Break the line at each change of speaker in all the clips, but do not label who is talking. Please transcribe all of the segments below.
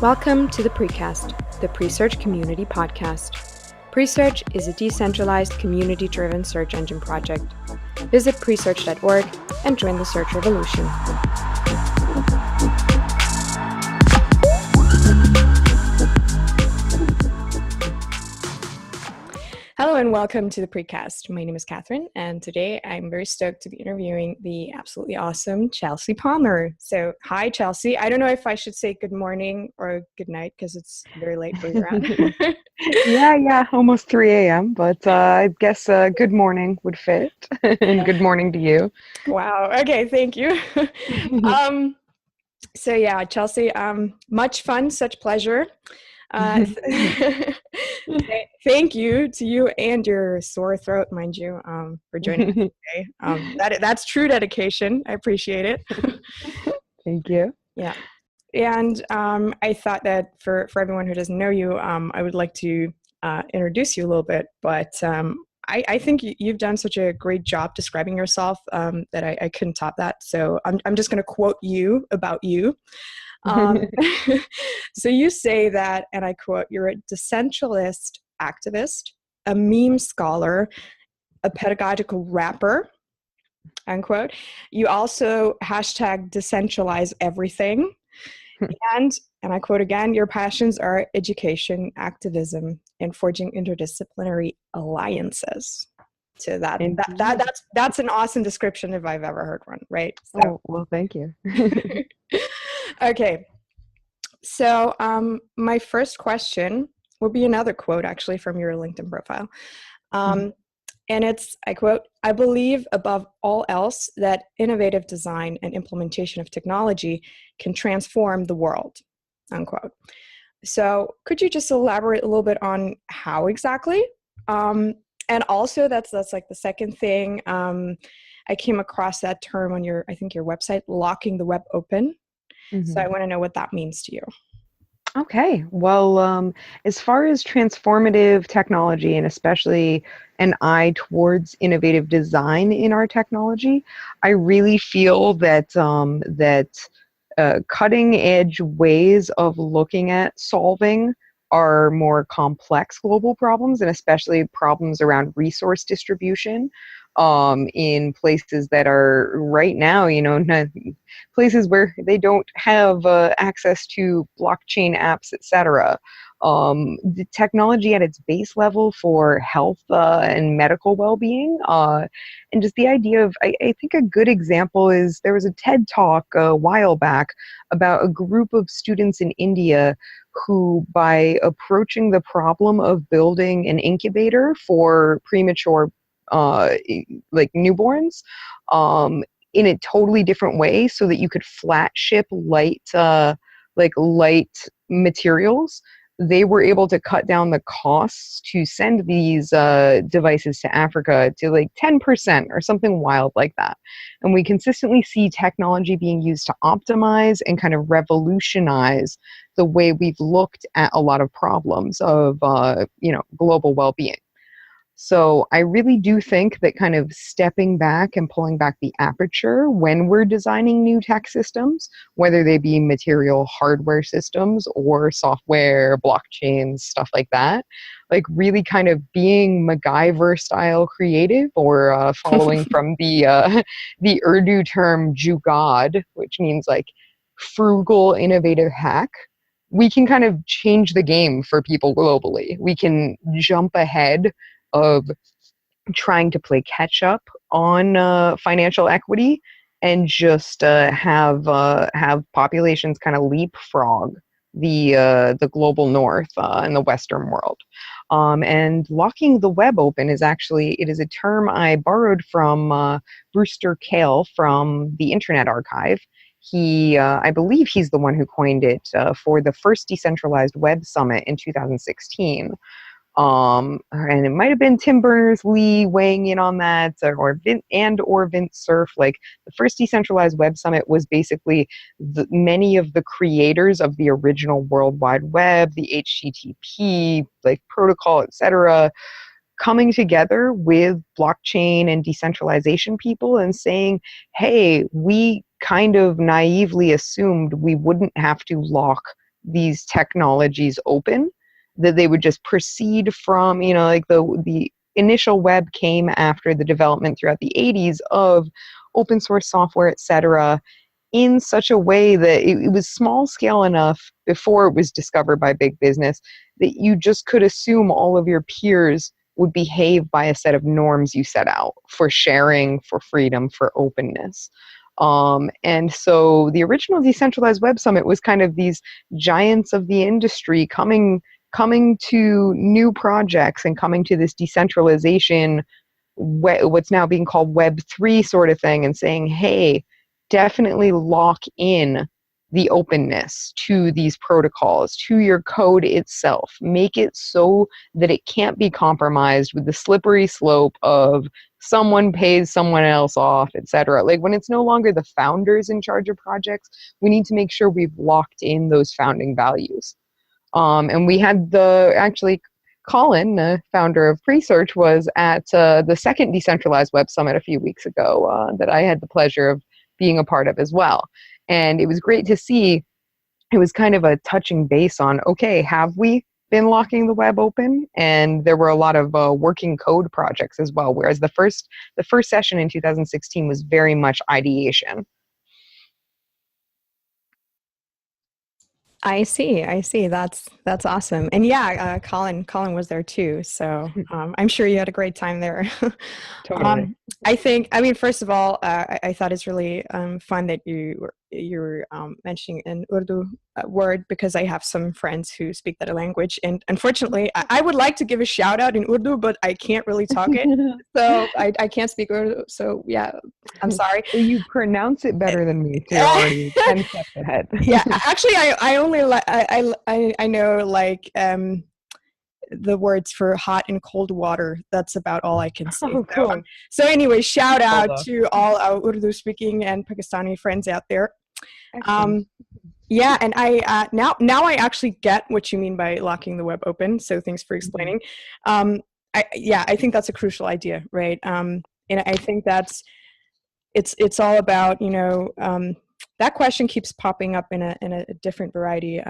Welcome to the PREcast, the Presearch community podcast. Presearch is a decentralized, community-driven search engine project. Visit presearch.org and join the search revolution. Hello and welcome to the PREcast. My name is Catherine, and today I'm very stoked to be interviewing the absolutely awesome Chelsea Palmer. So, hi, Chelsea. I don't know if I should say good morning or good night because it's very late for you around.
Yeah, almost 3 a.m., but I guess good morning would fit, and good morning to you.
Wow. Okay, thank you. So yeah, Chelsea, much fun, such pleasure. Thank you to you and your sore throat, mind you, for joining us today. That's true dedication. I appreciate it.
Thank you.
Yeah. And I thought that for everyone who doesn't know you, I would like to introduce you a little bit. But I think you've done such a great job describing yourself that I couldn't top that. So I'm just going to quote you about you. So you say that, and I quote, you're a decentralist activist, a meme scholar, a pedagogical rapper, unquote. You also hashtag decentralize everything. And I quote again, your passions are education, activism, and forging interdisciplinary alliances. So that's an awesome description if I've ever heard one, right? So.
Oh, well, thank you.
Okay. So my first question will be another quote actually from your LinkedIn profile. And it's, I quote, I believe above all else that innovative design and implementation of technology can transform the world, unquote. So could you just elaborate a little bit on how exactly? And also that's like the second thing. I came across that term on your website, locking the web open. So I want to know what that means to you.
Okay. Well, as far as transformative technology, and especially an eye towards innovative design in our technology, I really feel that cutting edge ways of looking at solving our more complex global problems, and especially problems around resource distribution, in places that are right now, places where they don't have access to blockchain apps, etc. The technology at its base level for health and medical well-being, and just the idea of, I think a good example is there was a TED Talk a while back about a group of students in India who, by approaching the problem of building an incubator for premature newborns in a totally different way so that you could flat ship light materials, they were able to cut down the costs to send these devices to Africa to 10% or something wild like that. And we consistently see technology being used to optimize and kind of revolutionize the way we've looked at a lot of problems of global well-being. So I really do think that kind of stepping back and pulling back the aperture when we're designing new tech systems, whether they be material hardware systems or software, blockchains, stuff like that, really kind of being MacGyver style creative, or following from the Urdu term jugad, which means frugal, innovative hack. We can kind of change the game for people globally. We can jump ahead of trying to play catch up on financial equity and just have populations kind of leapfrog the global north and the Western world. And locking the web open is a term I borrowed from Brewster Kahle from the Internet Archive. I believe he's the one who coined it for the first decentralized web summit in 2016. And it might have been Tim Berners-Lee weighing in on that, or Vint Cerf. The first decentralized web summit was basically many of the creators of the original World Wide Web, the HTTP protocol, etc., coming together with blockchain and decentralization people and saying, hey, we kind of naively assumed we wouldn't have to lock these technologies open, that they would just proceed from, you know, like the initial web came after the development throughout the 80s of open source software, etc., in such a way that it was small scale enough before it was discovered by big business that you just could assume all of your peers would behave by a set of norms you set out for sharing, for freedom, for openness. And so the original Decentralized Web Summit was kind of these giants of the industry coming to new projects and coming to this decentralization, what's now being called Web3 sort of thing, and saying, hey, definitely lock in the openness to these protocols, to your code itself. Make it so that it can't be compromised with the slippery slope of someone pays someone else off, etc. Like when it's no longer the founders in charge of projects, we need to make sure we've locked in those founding values. And we had actually Colin, the founder of Presearch, was at the second Decentralized Web Summit a few weeks ago that I had the pleasure of being a part of as well. And it was great to see. It was kind of a touching base on, okay, have we been locking the web open? And there were a lot of working code projects as well, whereas the first session in 2016 was very much ideation.
I see. That's awesome. And yeah, Colin was there too. So I'm sure you had a great time there.
Totally.
I mean, first of all, I thought it's really fun that you're mentioning an Urdu word, because I have some friends who speak that language, and unfortunately, I would like to give a shout out in Urdu, but I can't really talk it, so I can't speak Urdu. So yeah, I'm sorry.
Well, you pronounce it better than me, so you're already 10 steps ahead.
Yeah, actually, I only I know like the words for hot and cold water. That's about all I can say.
Oh, cool.
So anyway, shout out to all our Urdu speaking and Pakistani friends out there. Yeah, and I now I actually get what you mean by locking the web open. So thanks for explaining. I think that's a crucial idea, right? And I think it's all about, you know, that question keeps popping up in a different variety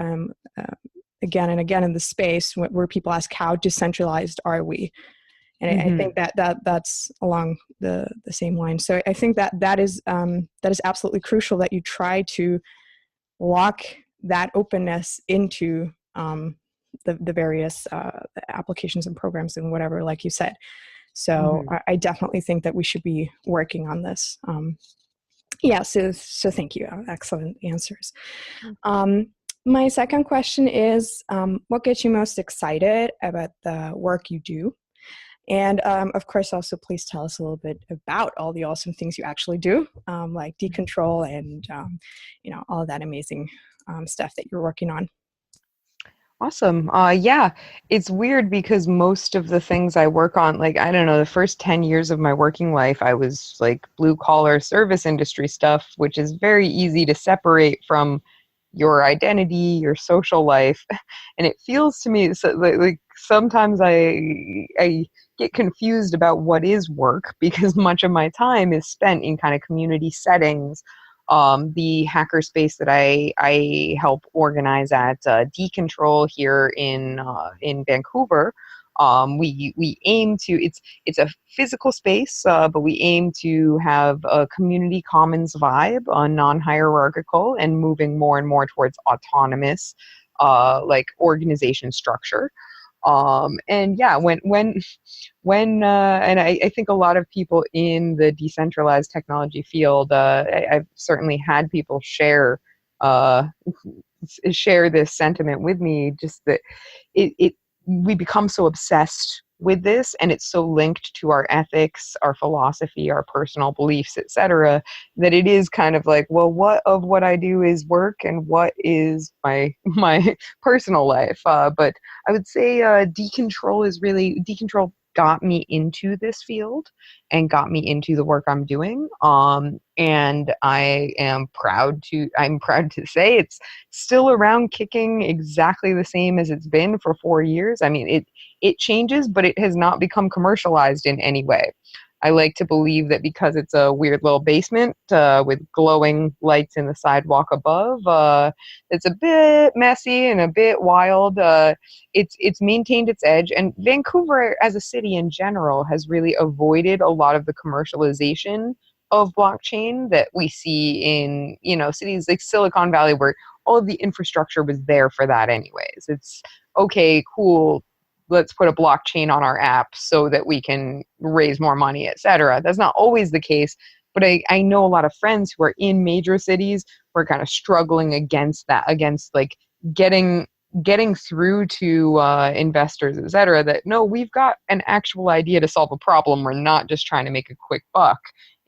again and again in the space where people ask, how decentralized are we? And I think that's along the same line. So I think that is absolutely crucial, that you try to lock that openness into the various applications and programs and whatever, like you said. So I definitely think that we should be working on this. Yeah, so thank you. Excellent answers. My second question is, what gets you most excited about the work you do? And of course, also please tell us a little bit about all the awesome things you actually do, like Decentrl and you know, all of that amazing stuff that you're working on.
Awesome. Yeah, it's weird because most of the things I work on, like, I don't know, the first 10 years of my working life, I was like blue collar service industry stuff, which is very easy to separate from your identity, your social life. And it feels to me so, like sometimes I get confused about what is work, because much of my time is spent in kind of community settings. The hackerspace that I help organize at Dcntrl here in Vancouver, we aim to, it's a physical space, but we aim to have a community commons vibe, non-hierarchical, and moving more and more towards autonomous like organization structure. And yeah, when and I think a lot of people in the decentralized technology field, I've certainly had people share this sentiment with me, just that we become so obsessed with this, and it's so linked to our ethics, our philosophy, our personal beliefs, etc., that it is kind of like, well, what I do is work and what is my personal life. But I would say Decentrl got me into this field and got me into the work I'm doing. And I'm proud to say it's still around, kicking exactly the same as it's been for 4 years. I mean, it changes, but it has not become commercialized in any way. I like to believe that because it's a weird little basement with glowing lights in the sidewalk above, it's a bit messy and a bit wild. It's maintained its edge, and Vancouver as a city in general has really avoided a lot of the commercialization of blockchain that we see in, you know, cities like Silicon Valley, where all of the infrastructure was there for that anyways. It's okay, cool, let's put a blockchain on our app so that we can raise more money, etc. That's not always the case, but I know a lot of friends who are in major cities who are kind of struggling against that, against like getting through to investors, etc. That no, we've got an actual idea to solve a problem. We're not just trying to make a quick buck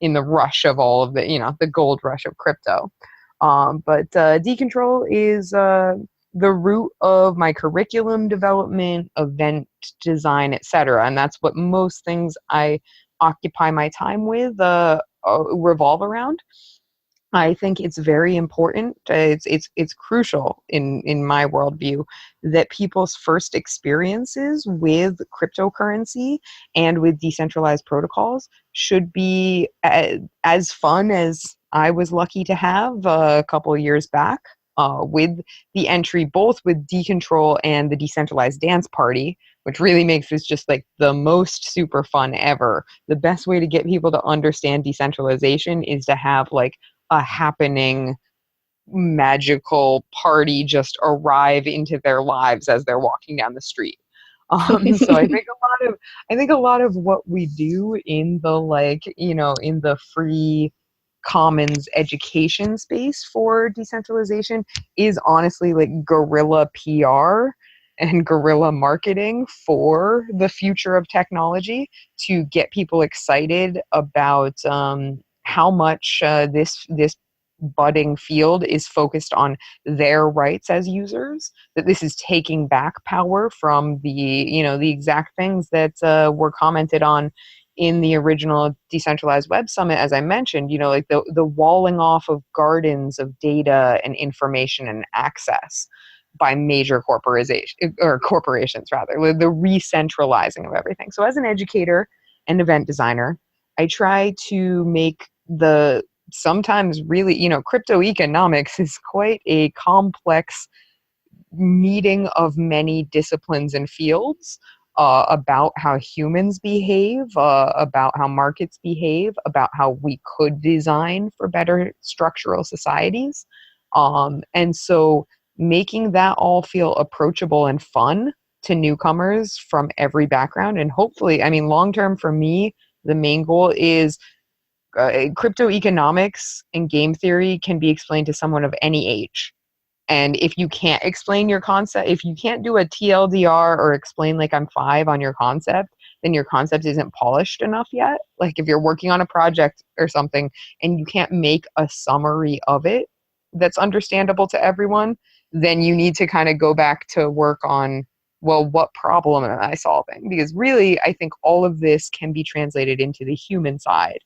in the rush of all of the, you know, the gold rush of crypto. But Dcntrl is the root of my curriculum development, event design, etc. And that's what most things I occupy my time with revolve around. I think it's very important. It's crucial in my worldview that people's first experiences with cryptocurrency and with decentralized protocols should be as fun as I was lucky to have a couple of years back with the entry, both with Decentral and the Decentralized Dance Party, which really makes this just like the most super fun ever. The best way to get people to understand decentralization is to have like a happening magical party just arrive into their lives as they're walking down the street. So I think a lot of what we do in the, like, you know, in the free commons education space for decentralization is honestly like guerrilla PR and guerrilla marketing for the future of technology to get people excited about how much this budding field is focused on their rights as users, that this is taking back power from the, you know, the exact things that were commented on in the original Decentralized Web Summit, as I mentioned, you know, like the walling off of gardens of data and information and access by major corporations rather, the re-centralizing of everything. So as an educator and event designer, I try to make the sometimes really, you know, crypto economics is quite a complex meeting of many disciplines and fields about how humans behave, about how markets behave, about how we could design for better structural societies. And so making that all feel approachable and fun to newcomers from every background. And hopefully, I mean, long term for me, the main goal is crypto economics and game theory can be explained to someone of any age. And if you can't explain your concept, if you can't do a TLDR or explain like I'm 5 on your concept, then your concept isn't polished enough yet. Like if you're working on a project or something and you can't make a summary of it that's understandable to everyone, then you need to kind of go back to work on, well, what problem am I solving? Because really, I think all of this can be translated into the human side.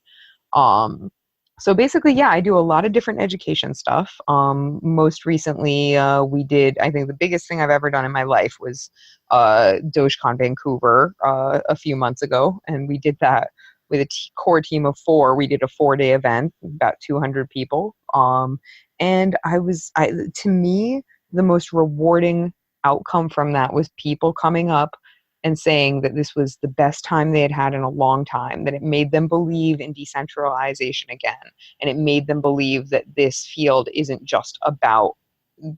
So basically, yeah, I do a lot of different education stuff. Most recently, we did, I think the biggest thing I've ever done in my life was DogeCon Vancouver a few months ago. And we did that with a core team of 4. We did a 4-day event, about 200 people. And to me, the most rewarding outcome from that was people coming up and saying that this was the best time they had had in a long time, that it made them believe in decentralization again, and it made them believe that this field isn't just about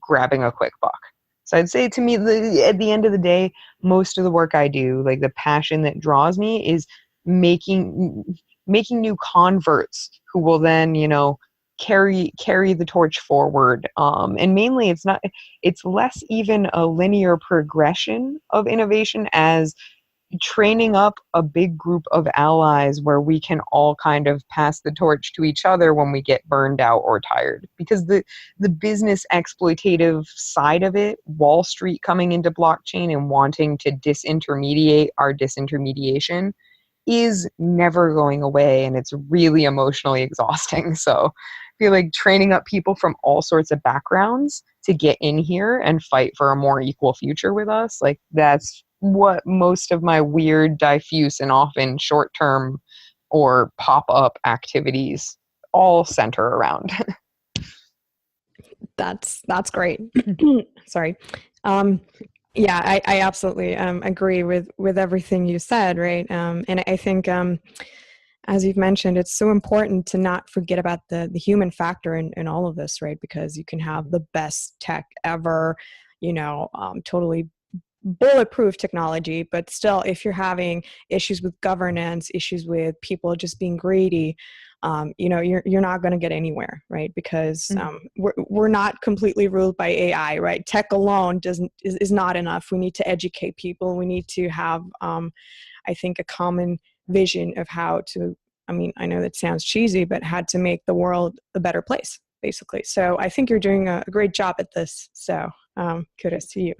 grabbing a quick buck. So I'd say to me, at the end of the day, most of the work I do, like the passion that draws me is making new converts who will then, you know, carry the torch forward. And mainly it's less even a linear progression of innovation as training up a big group of allies where we can all kind of pass the torch to each other when we get burned out or tired. Because the business exploitative side of it, Wall Street coming into blockchain and wanting to disintermediate our disintermediation, is never going away, and it's really emotionally exhausting. So I feel like training up people from all sorts of backgrounds to get in here and fight for a more equal future with us, like that's what most of my weird, diffuse, and often short-term or pop-up activities all center around.
That's great. Sorry. Yeah, I absolutely agree with everything you said, right? And I think, as you've mentioned, it's so important to not forget about the human factor in all of this, right? Because you can have the best tech ever, totally bulletproof technology, but still, if you're having issues with governance, issues with people just being greedy, you're not going to get anywhere, right? Because we're not completely ruled by AI, right? Tech alone is not enough. We need to educate people. We need to have, I think, a common vision of how to. I mean, I know that sounds cheesy, but how to make the world a better place, basically. So I think you're doing a great job at this. So kudos to you.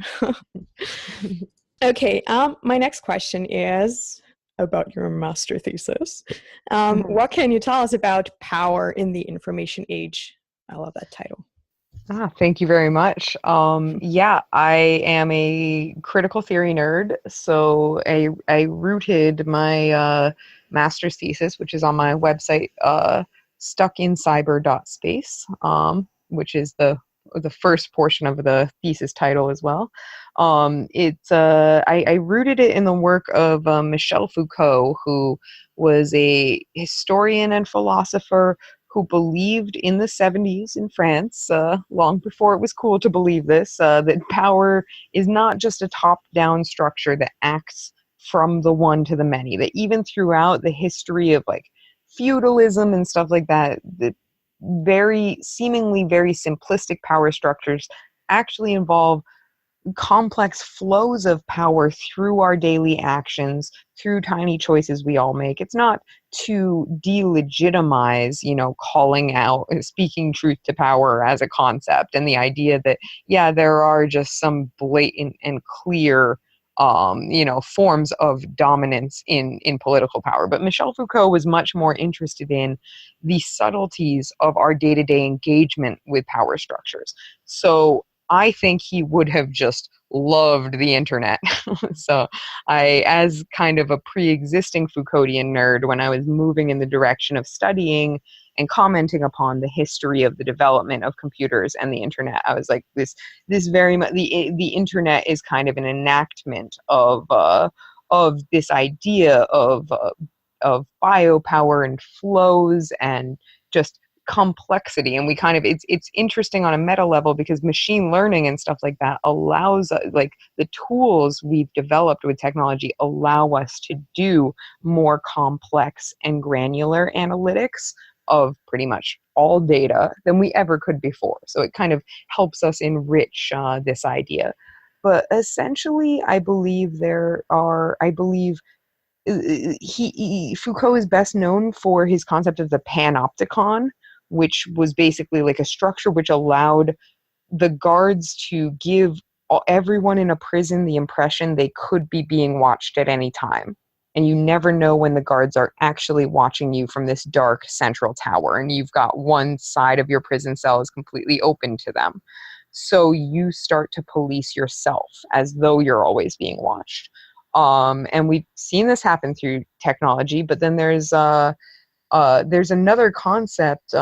Okay, my next question is about your master thesis. What can you tell us about power in the information age? I love that title.
Thank you very much. Yeah, I am a critical theory nerd, so I rooted my master's thesis, which is on my website, stuckincyber.space, which is the first portion of the thesis title as well. I rooted it in the work of Michel Foucault, who was a historian and philosopher who believed in the 70s in France, long before it was cool to believe this, that power is not just a top-down structure that acts from the one to the many, that even throughout the history of like feudalism and stuff like that, that seemingly very simplistic power structures actually involve complex flows of power through our daily actions, through tiny choices we all make. It's not to delegitimize, calling out, speaking truth to power as a concept, and the idea that, yeah, there are just some blatant and clear forms of dominance in political power. But Michel Foucault was much more interested in the subtleties of our day-to-day engagement with power structures. So I think he would have just loved the internet. So as kind of a pre-existing Foucauldian nerd, when I was moving in the direction of studying and commenting upon the history of the development of computers and the internet, I was like, this very much, the internet is kind of an enactment of this idea of biopower and flows and just complexity. And we kind of, it's interesting on a meta level because machine learning and stuff like that allows, like, the tools we've developed with technology allow us to do more complex and granular analytics of pretty much all data than we ever could before. So it kind of helps us enrich this idea. But essentially, I believe Foucault is best known for his concept of the panopticon, which was basically like a structure which allowed the guards to give everyone in a prison the impression they could be being watched at any time. And you never know when the guards are actually watching you from this dark central tower, and you've got one side of your prison cell is completely open to them. So you start to police yourself as though you're always being watched. And we've seen this happen through technology, but then there's another concept.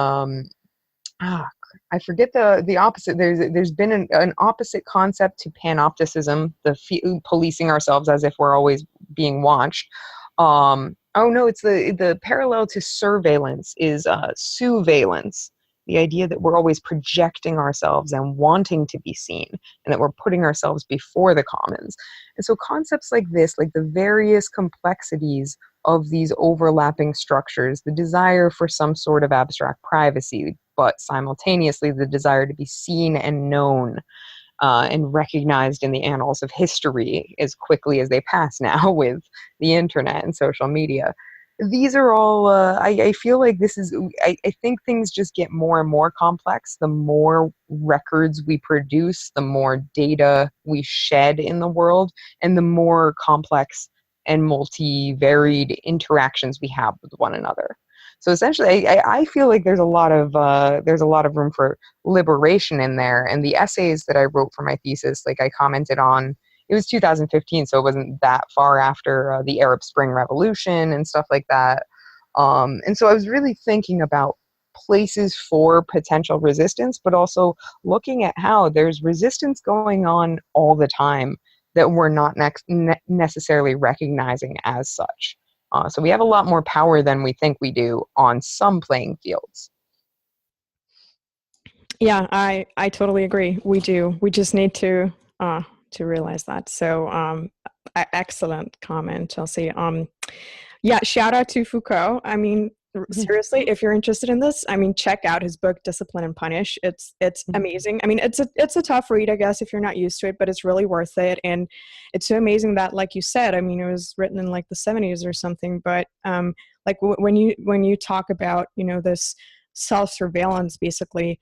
I forget the opposite. There's been an opposite concept to panopticism, the policing ourselves as if we're always being watched. Oh no, it's the parallel to surveillance is surveillance. The idea that we're always projecting ourselves and wanting to be seen, and that we're putting ourselves before the commons. And so concepts like this, like the various complexities of these overlapping structures, the desire for some sort of abstract privacy, but simultaneously the desire to be seen and known and recognized in the annals of history as quickly as they pass now with the internet and social media. These are all, I feel like this is, I think things just get more and more complex. The more records we produce, the more data we shed in the world, and the more complex and multi-varied interactions we have with one another. So essentially, I feel like there's a lot of room for liberation in there. And the essays that I wrote for my thesis, like I commented on, it was 2015, so it wasn't that far after the Arab Spring Revolution and stuff like that. And so I was really thinking about places for potential resistance, but also looking at how there's resistance going on all the time that we're not necessarily recognizing as such. So we have a lot more power than we think we do on some playing fields.
Yeah, I totally agree. We do. We just need to realize that. So excellent comment, Chelsea. Yeah, shout out to Foucault. I mean, seriously, if you're interested in this, I mean, check out his book Discipline and Punish. It's amazing. I mean, it's a tough read, I guess, if you're not used to it, but it's really worth it. And it's so amazing that, like you said, I mean, it was written in like the 70s or something, but like when you talk about, you know, this self-surveillance, basically,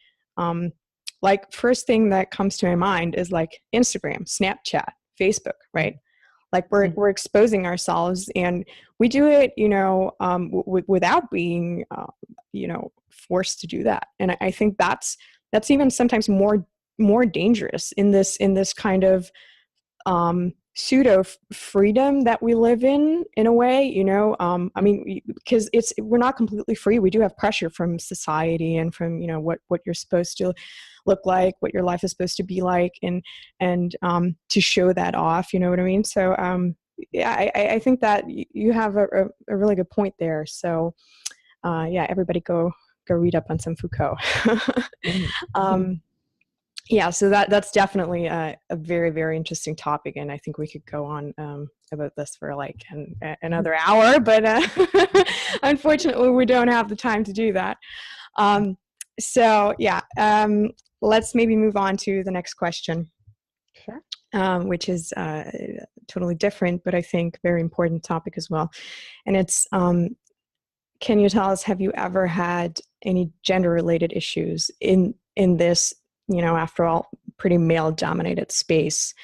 like first thing that comes to my mind is like Instagram, Snapchat, Facebook, right? Like we're exposing ourselves, and we do it, you know, without being, you know, forced to do that. And I think that's even sometimes more dangerous in this kind of pseudo freedom that we live in a way, you know. I mean, because we're not completely free. We do have pressure from society and from, you know, what you're supposed to look like, what your life is supposed to be like, and to show that off, you know what I mean? So yeah, I think that you have a really good point there. So yeah, everybody go read up on some Foucault. Yeah, so that's definitely a very, very interesting topic, and I think we could go on about this for like another hour, but unfortunately we don't have the time to do that. So yeah, let's maybe move on to the next question. Sure. Which is totally different, but I think very important topic as well. And it's, can you tell us, have you ever had any gender-related issues in this, you know, after all, pretty male-dominated space,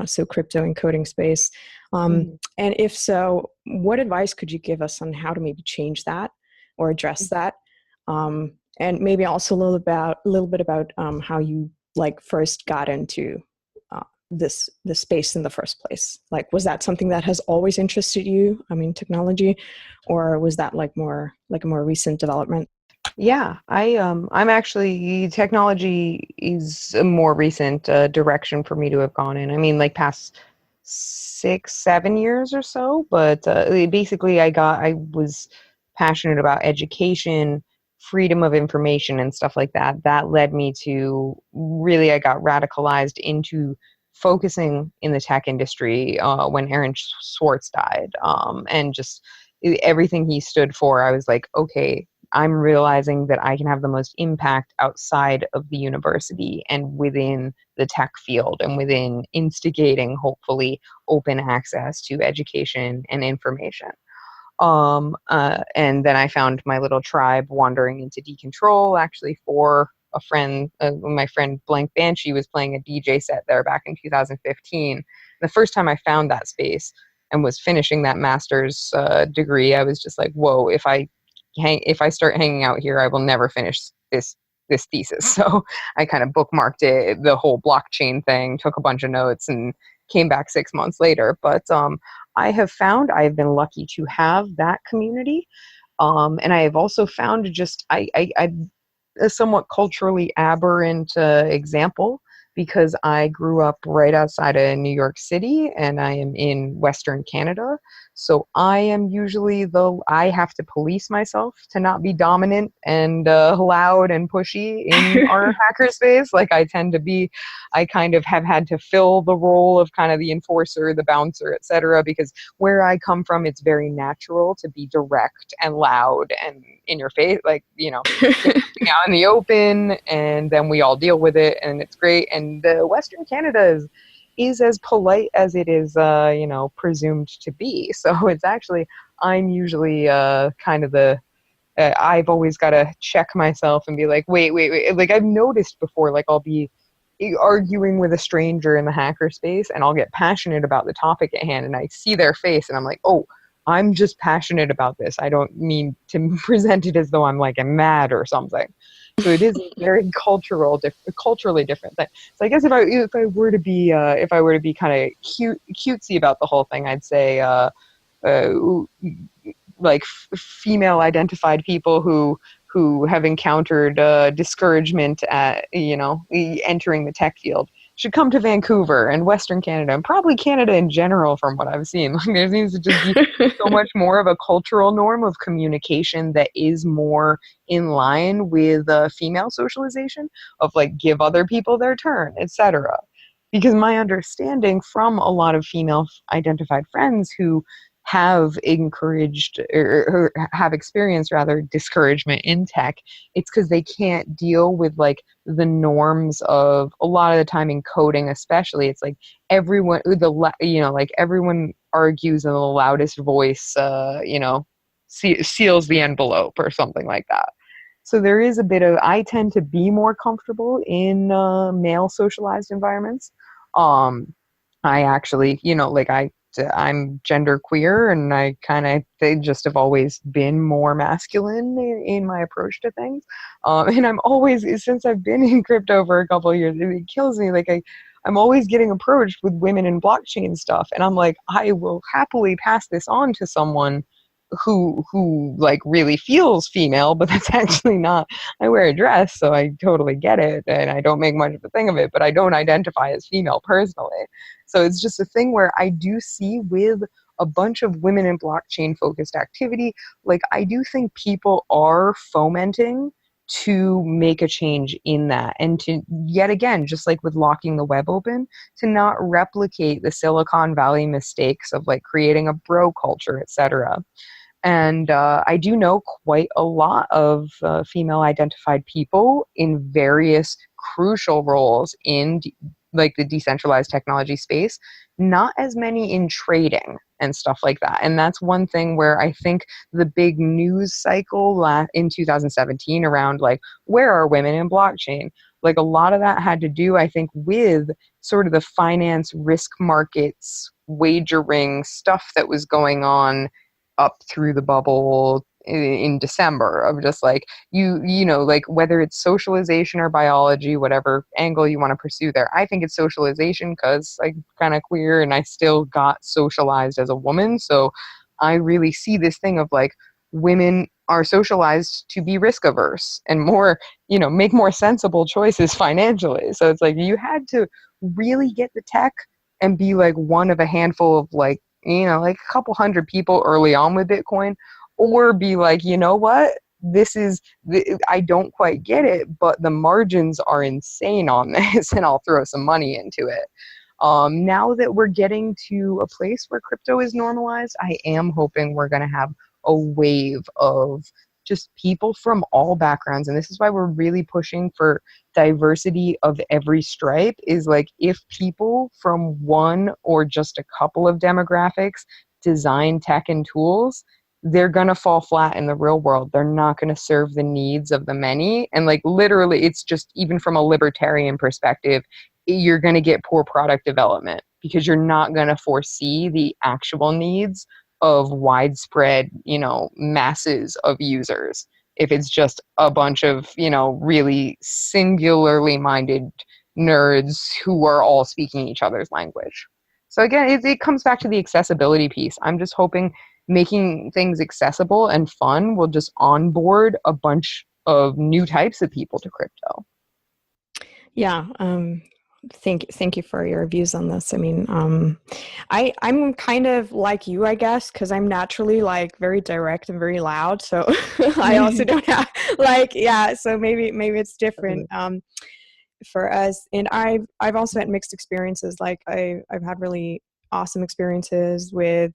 so crypto and coding space? And if so, what advice could you give us on how to maybe change that or address that? And maybe also a little bit about how you like first got into this space in the first place. Like, was that something that has always interested you? I mean, technology, or was that like a more recent development?
Yeah, I'm actually, technology is a more recent direction for me to have gone in. I mean, like past 6-7 years or so, but basically I was passionate about education, freedom of information and stuff like that. That led me to really, I got radicalized into focusing in the tech industry when Aaron Swartz died, and just everything he stood for. I was like, okay, I'm realizing that I can have the most impact outside of the university and within the tech field and within instigating, hopefully, open access to education and information. And then I found my little tribe wandering into Dcntrl, actually, for a friend. My friend Blank Banshee was playing a DJ set there back in 2015. The first time I found that space and was finishing that master's degree, I was just like, whoa, if I start hanging out here, I will never finish this thesis. So I kind of bookmarked it, the whole blockchain thing, took a bunch of notes, and came back 6 months later. But I have found I've been lucky to have that community. And I have also found just I'm a somewhat culturally aberrant example, because I grew up right outside of New York City and I am in Western Canada. So I am usually I have to police myself to not be dominant and loud and pushy in our hackerspace. Like I tend to be, I kind of have had to fill the role of kind of the enforcer, the bouncer, etc. Because where I come from, it's very natural to be direct and loud and in your face, like, you know, out in the open, and then we all deal with it and it's great. And Western Canada is as polite as it is, you know, presumed to be. So it's actually, I'm usually kind of I've always got to check myself and be like, wait. Like I've noticed before, like I'll be arguing with a stranger in the hacker space and I'll get passionate about the topic at hand and I see their face and I'm like, oh, I'm just passionate about this. I don't mean to present it as though I'm like I'm mad or something. So it is a very culturally different thing. So I guess if I were to be kind of cutesy about the whole thing, I'd say like female identified people who have encountered discouragement at, you know, entering the tech field should come to Vancouver and Western Canada, and probably Canada in general from what I've seen. Like, there seems to just be so much more of a cultural norm of communication that is more in line with female socialization, of like give other people their turn, etc. Because my understanding from a lot of female identified friends who have encouraged or have experienced rather discouragement in tech, it's because they can't deal with like the norms of a lot of the time in coding, especially. It's like everyone, you know, like everyone argues in the loudest voice, you know, seals the envelope or something like that. So there is a bit of, I tend to be more comfortable in male socialized environments. I actually, you know, like I'm gender queer, and I kind of, they just have always been more masculine in my approach to things. And I'm always, since I've been in crypto for a couple of years, it kills me. Like I'm always getting approached with women in blockchain stuff, and I'm like, I will happily pass this on to someone who like really feels female, but that's actually not. I wear a dress, so I totally get it, and I don't make much of a thing of it, but I don't identify as female personally. So it's just a thing where I do see with a bunch of women in blockchain focused activity, like I do think people are fomenting to make a change in that, and to yet again, just like with locking the web open, to not replicate the Silicon Valley mistakes of like creating a bro culture, etc. And I do know quite a lot of female identified people in various crucial roles in like the decentralized technology space, not as many in trading and stuff like that. And that's one thing where I think the big news cycle in 2017 around like, where are women in blockchain? Like a lot of that had to do, I think, with sort of the finance risk markets wagering stuff that was going on up through the bubble in December, of just like you know, like whether it's socialization or biology, whatever angle you want to pursue there. I think it's socialization because I'm kind of queer and I still got socialized as a woman. So I really see this thing of like women are socialized to be risk averse and more, you know, make more sensible choices financially. So it's like you had to really get the tech and be like one of a handful of like, you know, like a couple hundred people early on with Bitcoin, or be like, you know what, I don't quite get it, but the margins are insane on this and I'll throw some money into it. Now that we're getting to a place where crypto is normalized, I am hoping we're going to have a wave of just people from all backgrounds. And this is why we're really pushing for diversity of every stripe, is like if people from one or just a couple of demographics design tech and tools, they're going to fall flat in the real world. They're not going to serve the needs of the many. And like literally, it's just, even from a libertarian perspective, you're going to get poor product development because you're not going to foresee the actual needs of widespread, you know, masses of users. If it's just a bunch of, you know, really singularly minded nerds who are all speaking each other's language. So again, it comes back to the accessibility piece. I'm just hoping making things accessible and fun will just onboard a bunch of new types of people to crypto.
Yeah. Thank you for your views on this. I mean, I'm kind of like you, I guess, because I'm naturally like very direct and very loud. So I also don't have like, yeah. So maybe it's different for us. And I've also had mixed experiences. Like I've had really awesome experiences with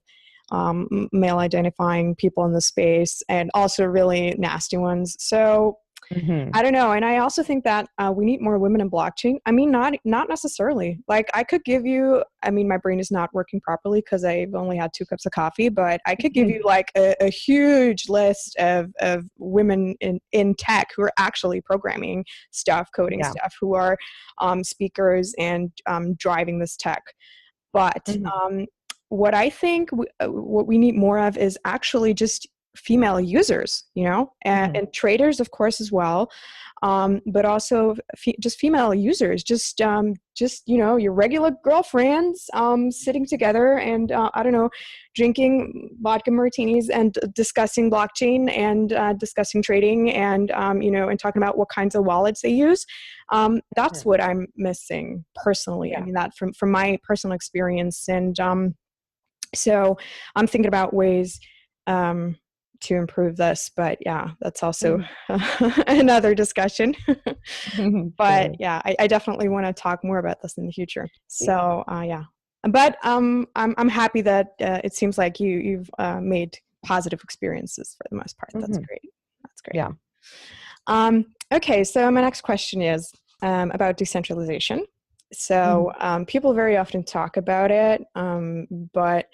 male identifying people in the space, and also really nasty ones. So I don't know. And I also think that we need more women in blockchain. I mean, not necessarily. Like I could give you, I mean, my brain is not working properly because I've only had 2 cups of coffee, but I could give you like a huge list of women in tech who are actually programming stuff, coding stuff, who are speakers and driving this tech. But what I think what we need more of is actually just female users, and traders, of course, as well, but also just female users, just your regular girlfriends sitting together and I don't know, drinking vodka martinis and discussing blockchain and discussing trading and and talking about what kinds of wallets they use. That's what I'm missing personally. I mean, that from my personal experience, and so I'm thinking about ways to improve this, but yeah, that's also another discussion. But yeah, I definitely want to talk more about this in the future. So yeah, but I'm happy that it seems like you've made positive experiences for the most part. That's great. That's great.
Yeah.
Okay, so my next question is about decentralization. So people very often talk about it, but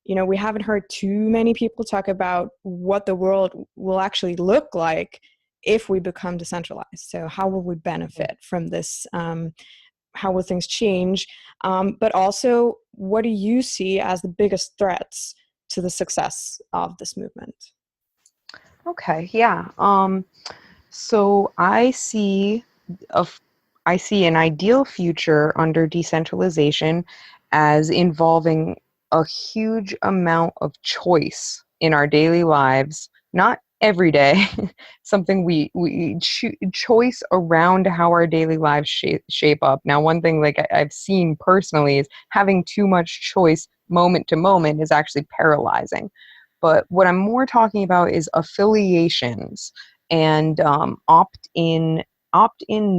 we haven't heard too many people talk about what the world will actually look like if we become decentralized. So how will we benefit from this? How will things change? But also, what do you see as the biggest threats to the success of this movement?
Okay, yeah. So I see an ideal future under decentralization as involving a huge amount of choice in our daily lives, not every day, something we choice around how our daily lives shape up. Now, one thing like I've seen personally is having too much choice moment to moment is actually paralyzing. But what I'm more talking about is affiliations and opt-in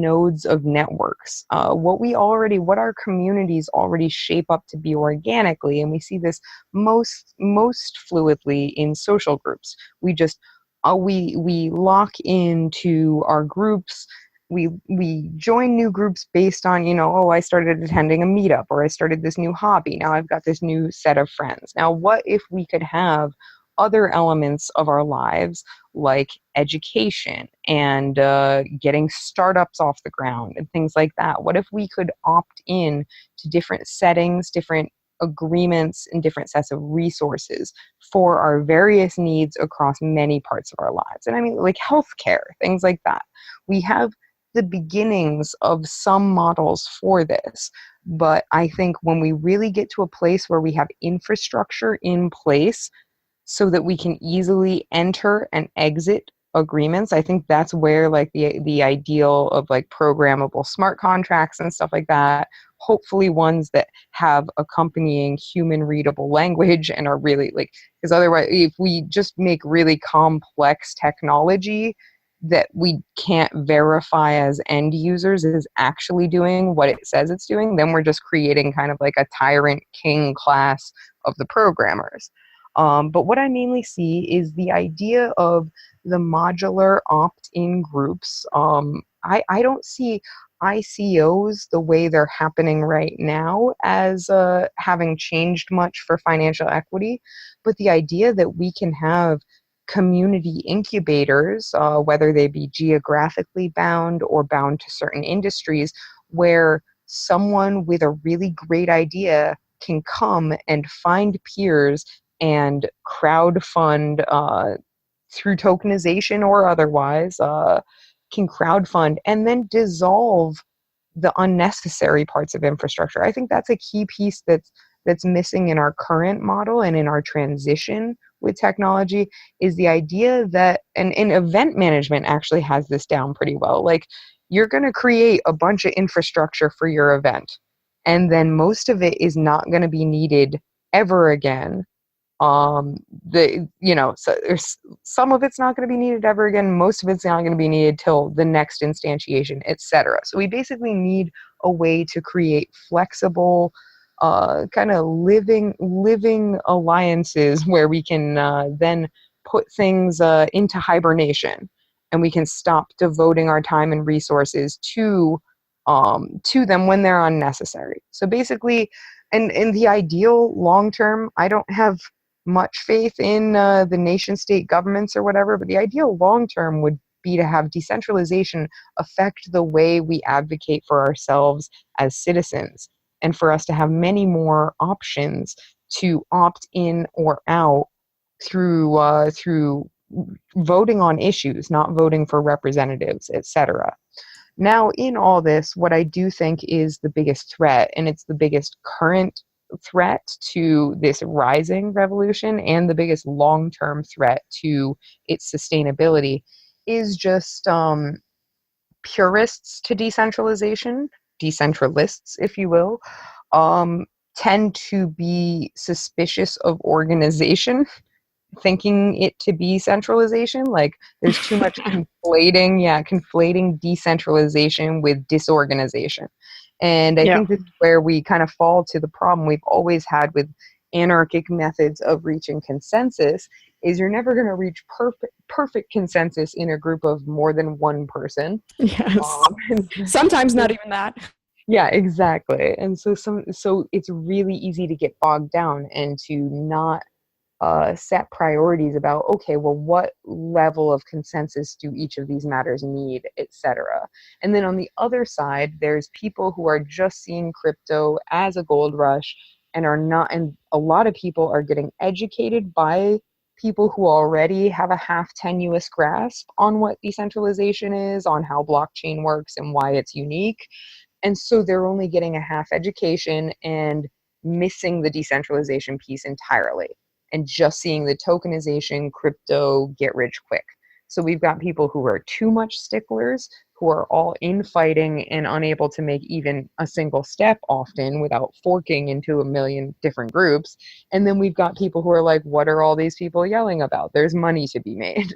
nodes of networks. What our communities already shape up to be organically, and we see this most fluidly in social groups. We just we lock into our groups. We join new groups based on, I started attending a meetup, or I started this new hobby. Now I've got this new set of friends. Now, what if we could have other elements of our lives like education and getting startups off the ground and things like that? What if we could opt in to different settings, different agreements, and different sets of resources for our various needs across many parts of our lives? And I mean, like healthcare, things like that. We have the beginnings of some models for this. But I think when we really get to a place where we have infrastructure in place so that we can easily enter and exit agreements, I think that's where like the ideal of like programmable smart contracts and stuff like that, hopefully ones that have accompanying human readable language and are really like, because otherwise if we just make really complex technology that we can't verify as end users is actually doing what it says it's doing, then we're just creating kind of like a tyrant king class of the programmers. But what I mainly see is the idea of the modular opt-in groups. I don't see ICOs the way they're happening right now as having changed much for financial equity, but the idea that we can have community incubators, whether they be geographically bound or bound to certain industries, where someone with a really great idea can come and find peers and crowdfund through tokenization or otherwise, can crowdfund and then dissolve the unnecessary parts of infrastructure. I think that's a key piece that's missing in our current model and in our transition with technology, is the idea that, and event management actually has this down pretty well. Like, you're going to create a bunch of infrastructure for your event, and then most of it is not going to be needed ever again. So there's some of it's not going to be needed ever again. Most of it's not going to be needed till the next instantiation, etc. So we basically need a way to create flexible, kind of living alliances where we can then put things into hibernation, and we can stop devoting our time and resources to them when they're unnecessary. So basically, and in the ideal long term, I don't have much faith in the nation state governments or whatever, but the ideal long term would be to have decentralization affect the way we advocate for ourselves as citizens, and for us to have many more options to opt in or out through voting on issues, not voting for representatives, etc. Now, in all this, what I do think is the biggest threat, and it's the biggest current threat to this rising revolution and the biggest long-term threat to its sustainability, is just purists to decentralization, decentralists, if you will, tend to be suspicious of organization, thinking it to be centralization. Like there's too much conflating decentralization with disorganization. And I
Yeah.
think this is where we kind of fall to the problem we've always had with anarchic methods of reaching consensus, is you're never going to reach perfect consensus in a group of more than one person.
Yes. Sometimes not even that.
Yeah, exactly. And so it's really easy to get bogged down and to not set priorities about, okay, well, what level of consensus do each of these matters need, etc. And then on the other side, there's people who are just seeing crypto as a gold rush and are not, and a lot of people are getting educated by people who already have a half tenuous grasp on what decentralization is, on how blockchain works and why it's unique. And so they're only getting a half education and missing the decentralization piece entirely and just seeing the tokenization, crypto, get rich quick. So we've got people who are too much sticklers, who are all infighting and unable to make even a single step often without forking into a million different groups. And then we've got people who are like, what are all these people yelling about? There's money to be made.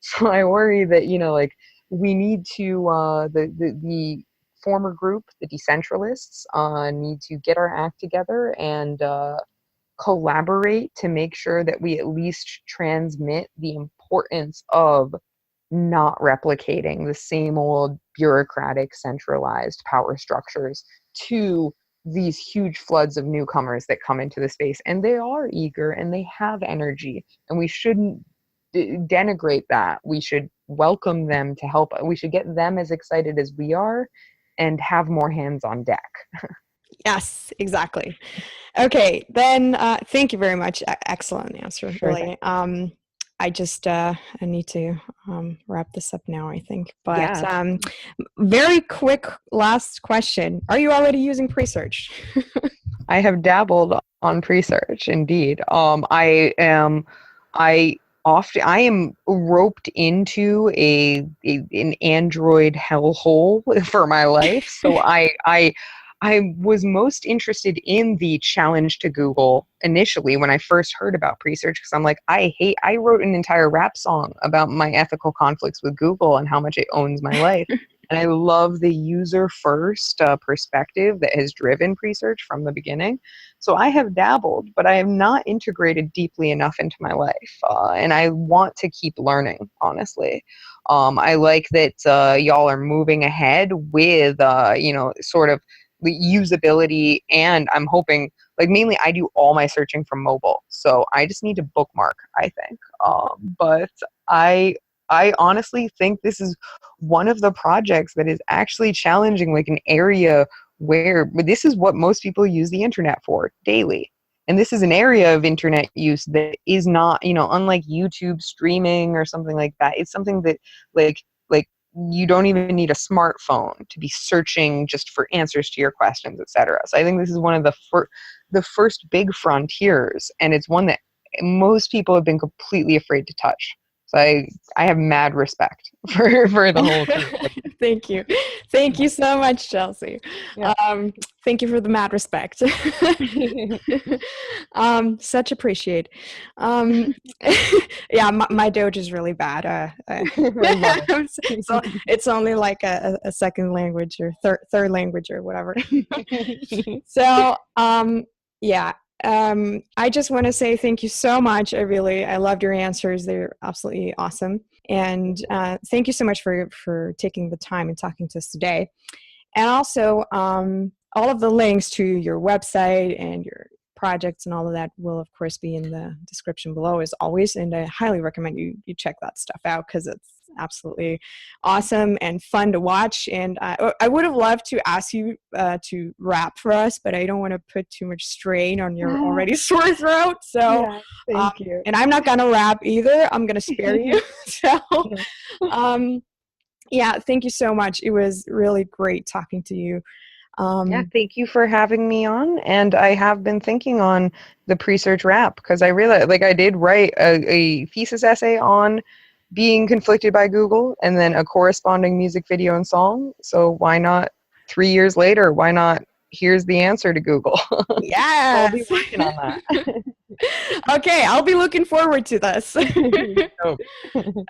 So I worry that, like we need to, the former group, the Decentralists, need to get our act together and collaborate to make sure that we at least transmit the importance of not replicating the same old bureaucratic centralized power structures to these huge floods of newcomers that come into the space. And they are eager and they have energy, and we shouldn't denigrate that. We should welcome them to help. We should get them as excited as we are and have more hands on deck.
Yes, exactly. Okay, then thank you very much. Excellent answer,
Sure
really. I just I need to wrap this up now, I think. But
Yeah.
very quick last question. Are you already using Presearch?
I have dabbled on Presearch, indeed. I am roped into an Android hellhole for my life. So I was most interested in the challenge to Google initially when I first heard about Presearch, because I'm like, I wrote an entire rap song about my ethical conflicts with Google and how much it owns my life. And I love the user-first perspective that has driven Presearch from the beginning. So I have dabbled, but I have not integrated deeply enough into my life. And I want to keep learning, honestly. I like that y'all are moving ahead with, sort of the usability, and I'm hoping, like, mainly I do all my searching from mobile. So I just need to bookmark, I think. But I honestly think this is one of the projects that is actually challenging, like an area where this is what most people use the internet for daily. And this is an area of internet use that is not, unlike YouTube streaming or something like that. It's something that like you don't even need a smartphone to be searching just for answers to your questions, etc. So I think this is one of the first big frontiers, and it's one that most people have been completely afraid to touch. So I have mad respect for the whole team.
Thank you. Thank you so much, Chelsea.
Yeah.
Thank you for the mad respect. Such appreciate. Yeah, my Doge is really bad. So it's only like a second language or third language or whatever. So yeah. I just want to say thank you so much. I loved your answers. They're absolutely awesome. And thank you so much for taking the time and talking to us today. And also, all of the links to your website and your projects and all of that will, of course, be in the description below, as always. And I highly recommend you check that stuff out, because absolutely awesome and fun to watch. And I would have loved to ask you to rap for us, but I don't want to put too much strain on your already sore throat. So,
Yeah, thank you.
And I'm not going to rap either. I'm going to spare you. So, yeah, thank you so much. It was really great talking to you.
Yeah, thank you for having me on. And I have been thinking on the Presearch rap because I realized, like, I did write a thesis essay on being conflicted by Google and then a corresponding music video and song. So why not 3 years later? Why not? Here's the answer to Google.
Yes.
I'll be working on that.
Okay, I'll be looking forward to this.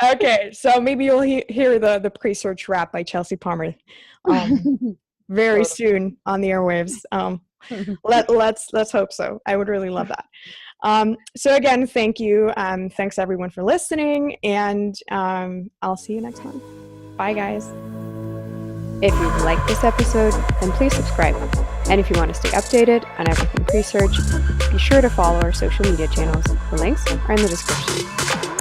Okay, so maybe you'll hear the Presearch rap by Chelsea Palmer very soon on the airwaves. Let's hope so. I would really love that. So again, thank you. Thanks everyone for listening, and I'll see you next month. Bye, guys.
If you liked this episode, then please subscribe. And if you want to stay updated on everything Presearch, be sure to follow our social media channels. The links are in the description.